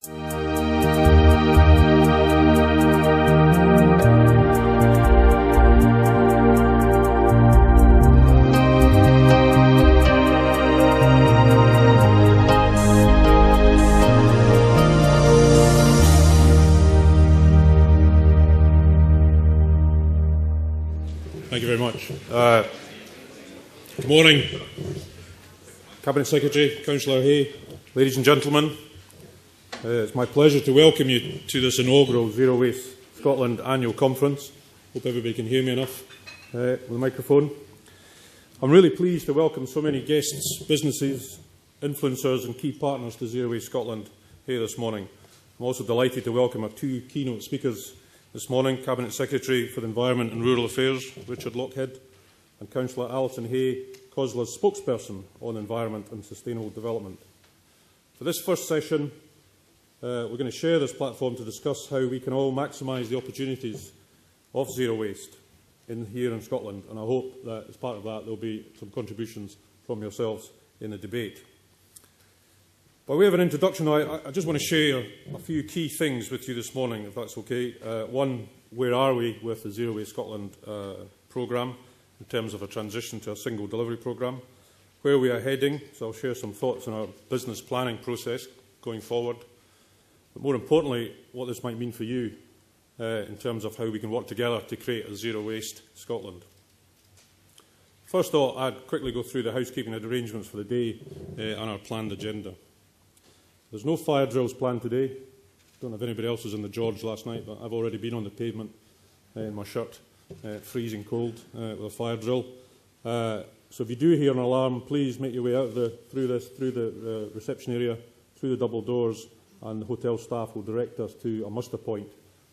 Thank you very much. Good morning, Cabinet Secretary, Councillor Hay, ladies and gentlemen. It's my pleasure to welcome you to this inaugural Zero Waste Scotland annual conference. Hope everybody can hear me enough with the microphone. I'm really pleased to welcome so many guests, businesses, influencers and key partners to Zero Waste Scotland here this morning. I'm also delighted to welcome our two keynote speakers this morning, Cabinet Secretary for the Environment and Rural Affairs, Richard Lockhead, and Councillor Alison Hay, COSLA's spokesperson on environment and sustainable development. For this first session, we're going to share this platform to discuss how we can all maximise the opportunities of zero waste here in Scotland, and I hope that as part of that there will be some contributions from yourselves in the debate. By way of an introduction, I just want to share a few key things with you this morning, if that's okay. One, where are we with the Zero Waste Scotland programme in terms of a transition to a single delivery programme? Where we are heading, so I'll share some thoughts on our business planning process going forward. But more importantly, what this might mean for you in terms of how we can work together to create a Zero Waste Scotland. First off, I'd quickly go through the housekeeping arrangements for the day on our planned agenda. There's no fire drills planned today. Don't know if anybody else was in the George last night, but I've already been on the pavement in my shirt, freezing cold, with a fire drill. So if you do hear an alarm, please make your way out through the reception area, through the double doors, and the hotel staff will direct us to a muster point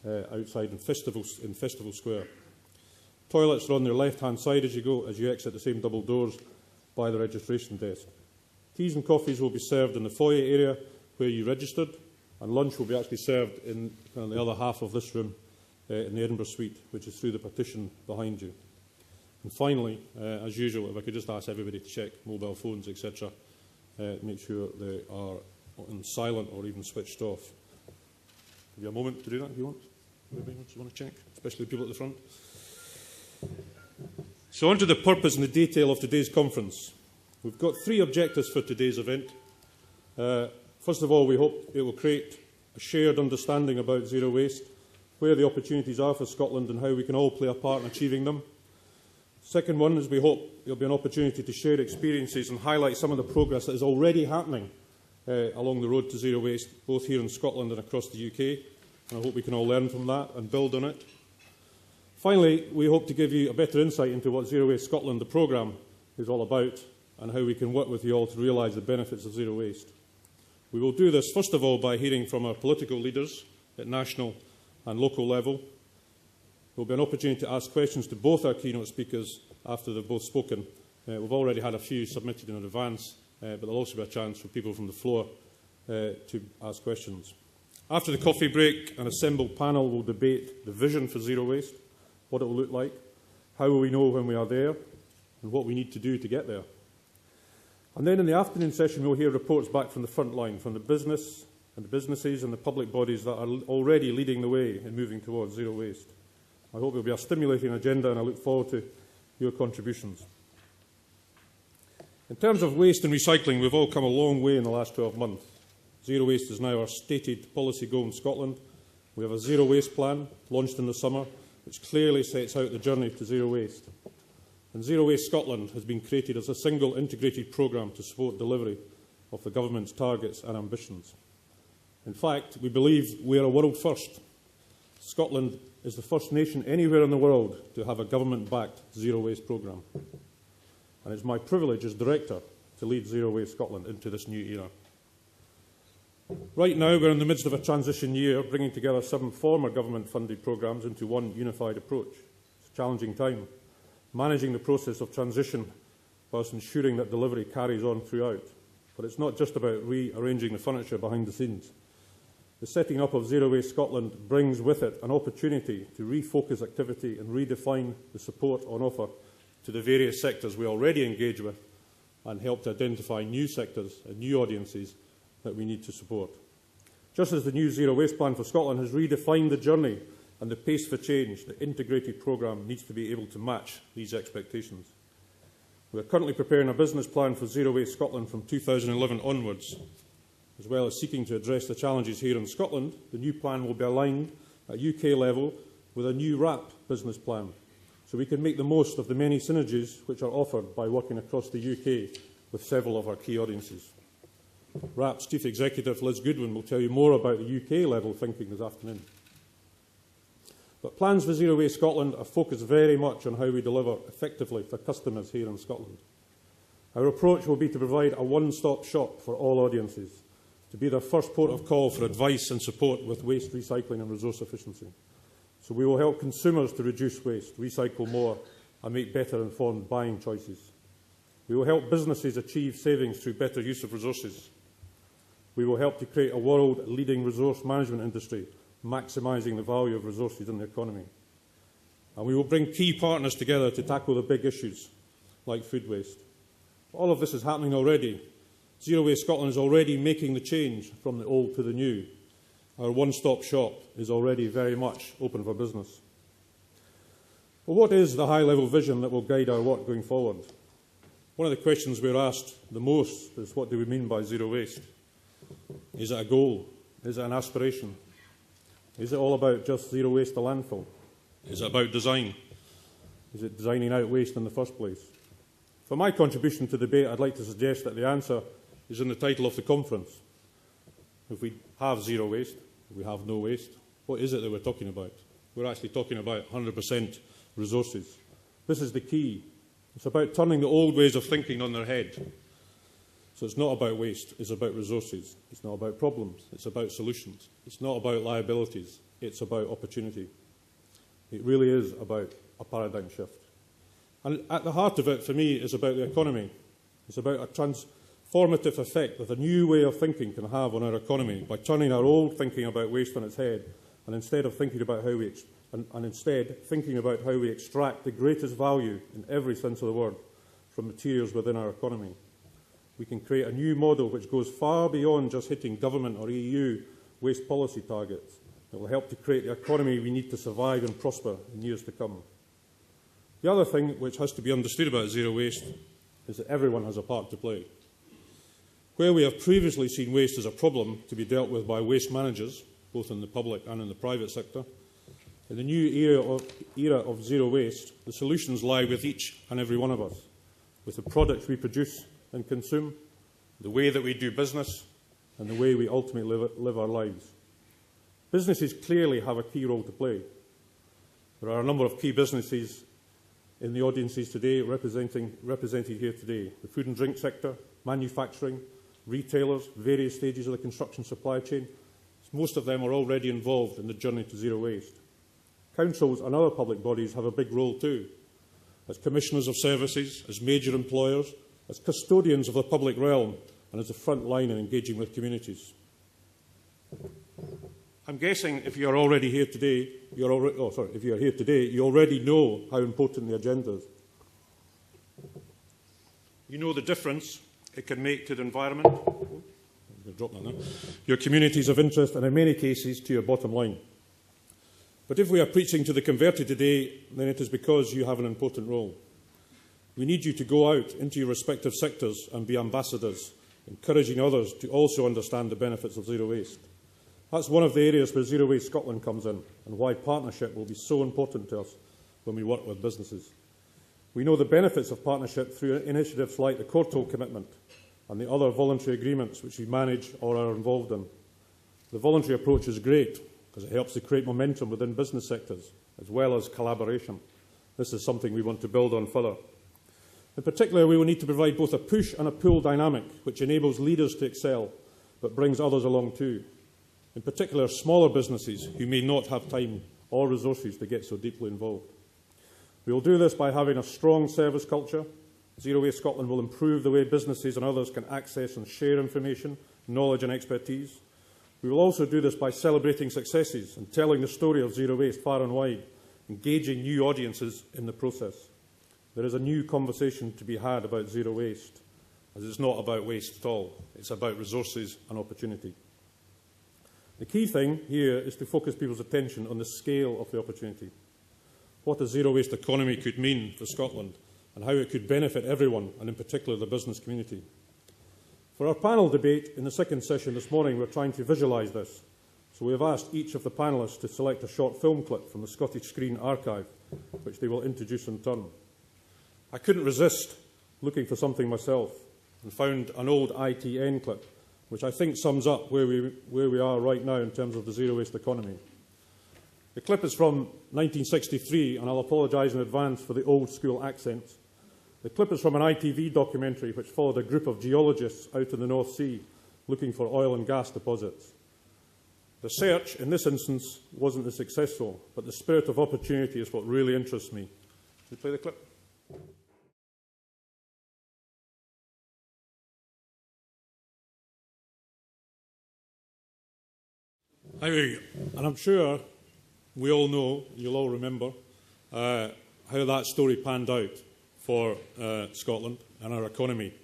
outside in Festival Square. Toilets are on their left-hand side as you exit the same double doors by the registration desk. Teas and coffees will be served in the foyer area where you registered, and lunch will be actually served in the other half of this room in the Edinburgh suite, which is through the partition behind you. And finally, as usual, if I could just ask everybody to check mobile phones, etc., make sure they are on silent or even switched off. Give you a moment to do that if you want. Anybody want to check, especially people at the front. So on to the purpose and the detail of today's conference. We've got three objectives for today's event. First of all, we hope it will create a shared understanding about zero waste, where the opportunities are for Scotland and how we can all play a part in achieving them. Second one is we hope there will be an opportunity to share experiences and highlight some of the progress that is already happening along the road to zero waste, both here in Scotland and across the UK. And I hope we can all learn from that and build on it. Finally, we hope to give you a better insight into what Zero Waste Scotland, the programme, is all about, and how we can work with you all to realise the benefits of zero waste. We will do this, first of all, by hearing from our political leaders at national and local level. There will be an opportunity to ask questions to both our keynote speakers after they've both spoken. We've already had a few submitted in advance, but there will also be a chance for people from the floor to ask questions. After the coffee break, an assembled panel will debate the vision for zero waste, what it will look like, how will we know when we are there, and what we need to do to get there. And then in the afternoon session, we'll hear reports back from the front line, from the businesses and the public bodies that are already leading the way in moving towards zero waste. I hope it will be a stimulating agenda, and I look forward to your contributions. In terms of waste and recycling, we've all come a long way in the last 12 months. Zero waste is now our stated policy goal in Scotland. We have a zero waste plan launched in the summer, which clearly sets out the journey to zero waste. And Zero Waste Scotland has been created as a single integrated programme to support delivery of the Government's targets and ambitions. In fact, we believe we are a world first. Scotland is the first nation anywhere in the world to have a government-backed zero waste programme. And it's my privilege as Director to lead Zero Waste Scotland into this new era. Right now, we're in the midst of a transition year, bringing together 7 former government-funded programmes into one unified approach. It's a challenging time, managing the process of transition whilst ensuring that delivery carries on throughout. But it's not just about rearranging the furniture behind the scenes. The setting up of Zero Waste Scotland brings with it an opportunity to refocus activity and redefine the support on offer to the various sectors we already engage with, and help to identify new sectors and new audiences that we need to support. Just as the new Zero Waste Plan for Scotland has redefined the journey and the pace for change, the integrated programme needs to be able to match these expectations. We are currently preparing a business plan for Zero Waste Scotland from 2011 onwards. As well as seeking to address the challenges here in Scotland, the new plan will be aligned at UK level with a new RAP business plan, so we can make the most of the many synergies which are offered by working across the UK with several of our key audiences. RAP's Chief Executive, Liz Goodwin, will tell you more about the UK level thinking this afternoon. But plans for Zero Waste Scotland are focused very much on how we deliver effectively for customers here in Scotland. Our approach will be to provide a one-stop shop for all audiences, to be their first port of call for advice and support with waste recycling and resource efficiency. So we will help consumers to reduce waste, recycle more and make better informed buying choices. We will help businesses achieve savings through better use of resources. We will help to create a world-leading resource management industry, maximising the value of resources in the economy. And we will bring key partners together to tackle the big issues, like food waste. All of this is happening already. Zero Waste Scotland is already making the change from the old to the new. Our one-stop shop is already very much open for business. Well, what is the high-level vision that will guide our work going forward? One of the questions we're asked the most is, what do we mean by zero waste? Is it a goal? Is it an aspiration? Is it all about just zero waste to landfill? Is it about design? Is it designing out waste in the first place? For my contribution to the debate, I'd like to suggest that the answer is in the title of the conference. If we have zero waste, if we have no waste, what is it that we're talking about? We're actually talking about 100% resources. This is the key. It's about turning the old ways of thinking on their head. So it's not about waste, it's about resources. It's not about problems, it's about solutions. It's not about liabilities, it's about opportunity. It really is about a paradigm shift. And at the heart of it, for me, is about the economy. It's about a transformative effect that a new way of thinking can have on our economy by turning our old thinking about waste on its head, and instead thinking about how we extract the greatest value in every sense of the word from materials within our economy. We can create a new model which goes far beyond just hitting government or EU waste policy targets. It will help to create the economy we need to survive and prosper in years to come. The other thing which has to be understood about zero waste is that everyone has a part to play. Where we have previously seen waste as a problem to be dealt with by waste managers, both in the public and in the private sector, in the new era of zero waste, the solutions lie with each and every one of us, with the products we produce and consume, the way that we do business, and the way we ultimately live our lives. Businesses clearly have a key role to play. There are a number of key businesses in the audiences today represented here today. The food and drink sector, manufacturing, retailers, various stages of the construction supply chain. Most of them are already involved in the journey to zero waste. Councils and other public bodies have a big role too, as commissioners of services, as major employers, as custodians of the public realm, and as the front line in engaging with communities. I'm guessing if you are already here today, you already know how important the agenda is. You know the difference it can make to the environment, your communities of interest, and in many cases to your bottom line. But if we are preaching to the converted today, then it is because you have an important role. We need you to go out into your respective sectors and be ambassadors, encouraging others to also understand the benefits of zero waste. That's one of the areas where Zero Waste Scotland comes in, and why partnership will be so important to us when we work with businesses. We know the benefits of partnership through initiatives like the Courtauld Commitment and the other voluntary agreements which we manage or are involved in. The voluntary approach is great because it helps to create momentum within business sectors, as well as collaboration. This is something we want to build on further. In particular, we will need to provide both a push and a pull dynamic, which enables leaders to excel, but brings others along too. In particular, smaller businesses who may not have time or resources to get so deeply involved. We will do this by having a strong service culture. Zero Waste Scotland will improve the way businesses and others can access and share information, knowledge and expertise. We will also do this by celebrating successes and telling the story of zero waste far and wide, engaging new audiences in the process. There is a new conversation to be had about zero waste, as it's not about waste at all. It's about resources and opportunity. The key thing here is to focus people's attention on the scale of the opportunity. What a zero-waste economy could mean for Scotland and how it could benefit everyone, and in particular the business community. For our panel debate in the second session this morning, we're trying to visualise this. So we have asked each of the panellists to select a short film clip from the Scottish Screen Archive, which they will introduce in turn. I couldn't resist looking for something myself and found an old ITN clip, which I think sums up where we are right now in terms of the zero-waste economy. The clip is from 1963, and I'll apologise in advance for the old-school accents. The clip is from an ITV documentary which followed a group of geologists out in the North Sea looking for oil and gas deposits. The search, in this instance, wasn't as successful, but the spirit of opportunity is what really interests me. Should we play the clip? And I'm sure we all know, you'll all remember, how that story panned out for Scotland and our economy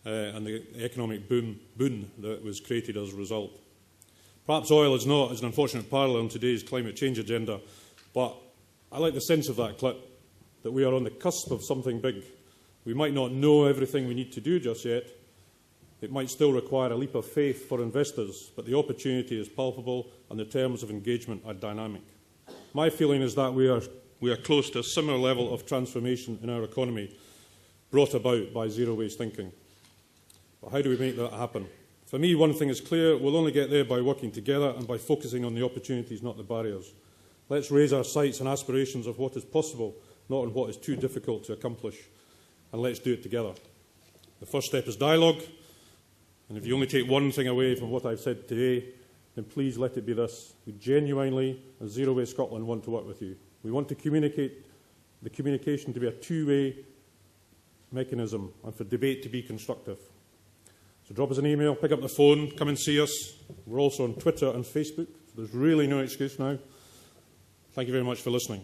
and the economic boom that was created as a result. Perhaps oil is not as an unfortunate parallel in today's climate change agenda, but I like the sense of that clip, that we are on the cusp of something big. We might not know everything we need to do just yet. It might still require a leap of faith for investors, but the opportunity is palpable and the terms of engagement are dynamic. My feeling is that we are close to a similar level of transformation in our economy brought about by zero-waste thinking. But how do we make that happen? For me, one thing is clear: we'll only get there by working together and by focusing on the opportunities, not the barriers. Let's raise our sights and aspirations of what is possible, not on what is too difficult to accomplish, and let's do it together. The first step is dialogue, and if you only take one thing away from what I've said today, then please let it be this: we genuinely, as Zero Waste Scotland, want to work with you. We want to communicate, the communication to be a two-way mechanism and for debate to be constructive. So drop us an email, pick up the phone, come and see us. We're also on Twitter and Facebook, so there's really no excuse now. Thank you very much for listening.